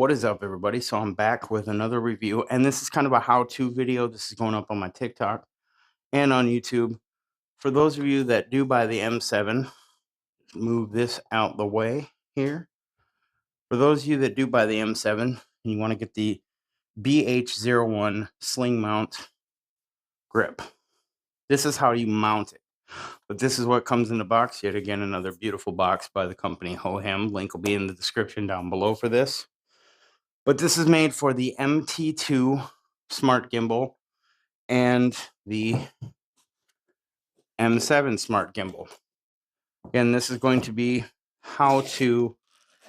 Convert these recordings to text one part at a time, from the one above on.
What is up, everybody? So I'm back with another review, and this is kind of a how-to video. This is going up on my TikTok and on YouTube. For those of you that do buy the M7, move this out the way here. For those of you that do buy the M7 and you want to get the BH-01 Sling mount grip, this is how you mount it. But this is what comes in the box. Yet again, another beautiful box by the company Hohem. Link will be in the description down below for this. But this is made for the MT2 Smart Gimbal and the M7 Smart Gimbal. Again, this is going to be how to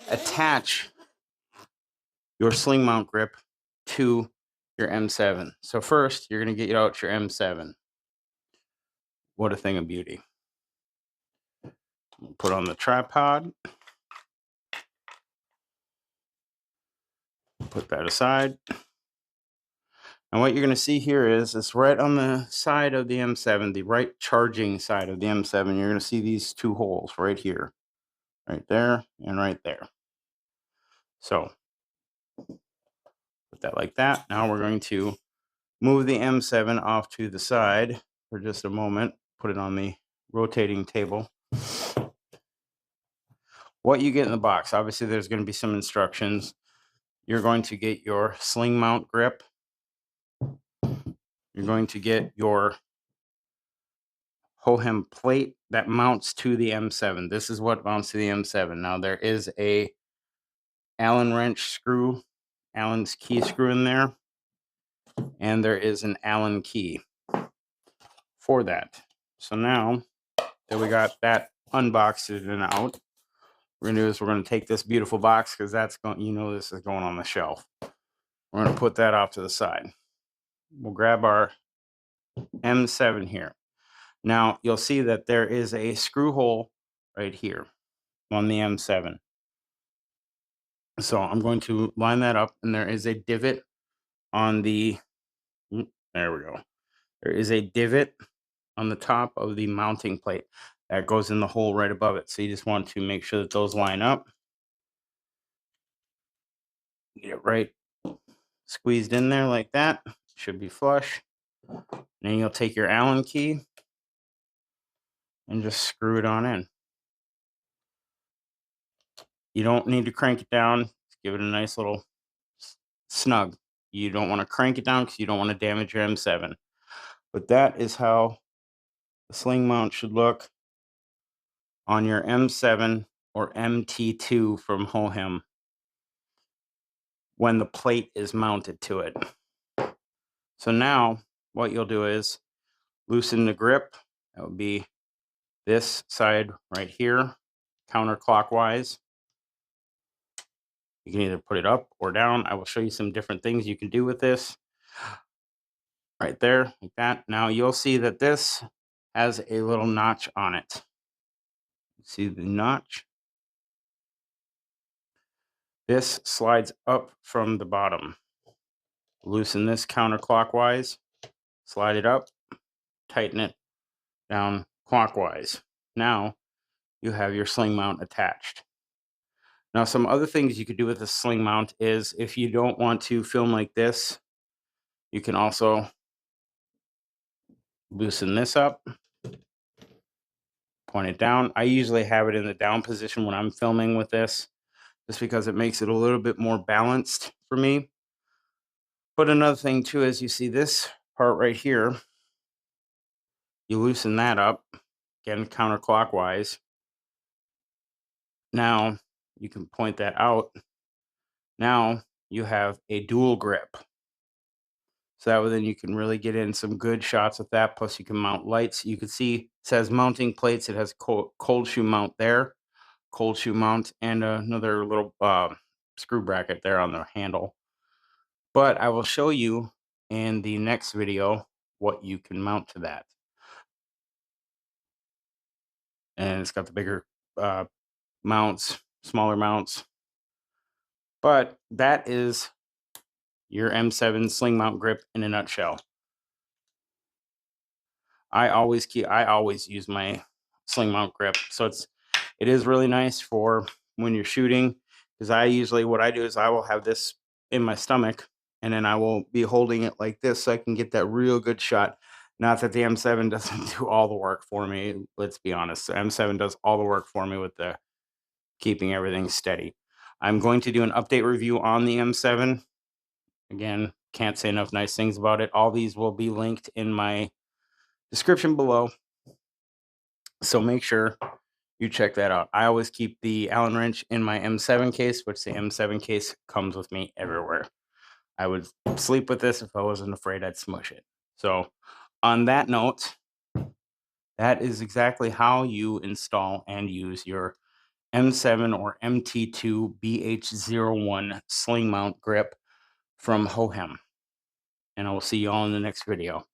attach your sling mount grip to your M7. So first, you're going to get out your M7. What a thing of beauty. Put on the tripod. Put that aside. And what you're going to see here is it's right on the side of the M7, the right charging side of the M7. You're going to see these two holes right here, right there, and right there. So put that like that. Now we're going to move the M7 off to the side for just a moment. Put it on the rotating table. What you get in the box, obviously there's going to be some instructions. You're going to get your sling mount grip. You're going to get your Hohem plate that mounts to the M7. This is what mounts to the M7. Now there is a Allen wrench screw, Allen's key screw in there, and there is an Allen key for that. So now that we got that unboxed and out, we're gonna do is we're gonna take this beautiful box, because that's going, this is going on the shelf. We're gonna put that off to the side. We'll grab our M7 here. Now you'll see that there is a screw hole right here on the M7. So I'm going to line that up, and there is a divot on the, there we go. There is a divot on the top of the mounting plate that goes in the hole right above it. So you just want to make sure that those line up. Get it right squeezed in there like that. Should be flush. Then you'll take your Allen key and just screw it on in. You don't need to crank it down. Just give it a nice little snug. You don't want to crank it down because you don't want to damage your M7. But that is how the sling mount should look on your M7 or MT2 from Hohem when the plate is mounted to it. So now what you'll do is loosen the grip. That would be this side right here, counterclockwise. You can either put it up or down. I will show you some different things you can do with this. Right there, like that. Now you'll see that this has a little notch on it. See the notch? This slides up from the bottom. Loosen this counterclockwise, slide it up, tighten it down clockwise. Now you have your sling mount attached. Now, some other things you could do with a sling mount is, if you don't want to film like this, you can also loosen this up, point it down. I usually have it in the down position when I'm filming with this, just because it makes it a little bit more balanced for me. But another thing too is, you see this part right here, you loosen that up, again counterclockwise. Now you can point that out. Now you have a dual grip. So that way then you can really get in some good shots with that. Plus you can mount lights. You can see it says mounting plates. It has cold shoe mount there, cold shoe mount, and another little screw bracket there on the handle. But I will show you in the next video what you can mount to that. And it's got the bigger mounts, smaller mounts. But that is your M7 sling mount grip in a nutshell. I always use my sling mount grip. So it is really nice for when you're shooting, because I usually, what I do is I will have this in my stomach, and then I will be holding it like this so I can get that real good shot. Not that the M7 doesn't do all the work for me. Let's be honest. The M7 does all the work for me with the keeping everything steady. I'm going to do an update review on the M7. Again, can't say enough nice things about it. All these will be linked in my description below. So make sure you check that out. I always keep the Allen wrench in my M7 case, which the M7 case comes with me everywhere. I would sleep with this if I wasn't afraid I'd smush it. So on that note, that is exactly how you install and use your M7 or MT2 BH-01 Sling mount grip from Hohem. And I will see you all in the next video.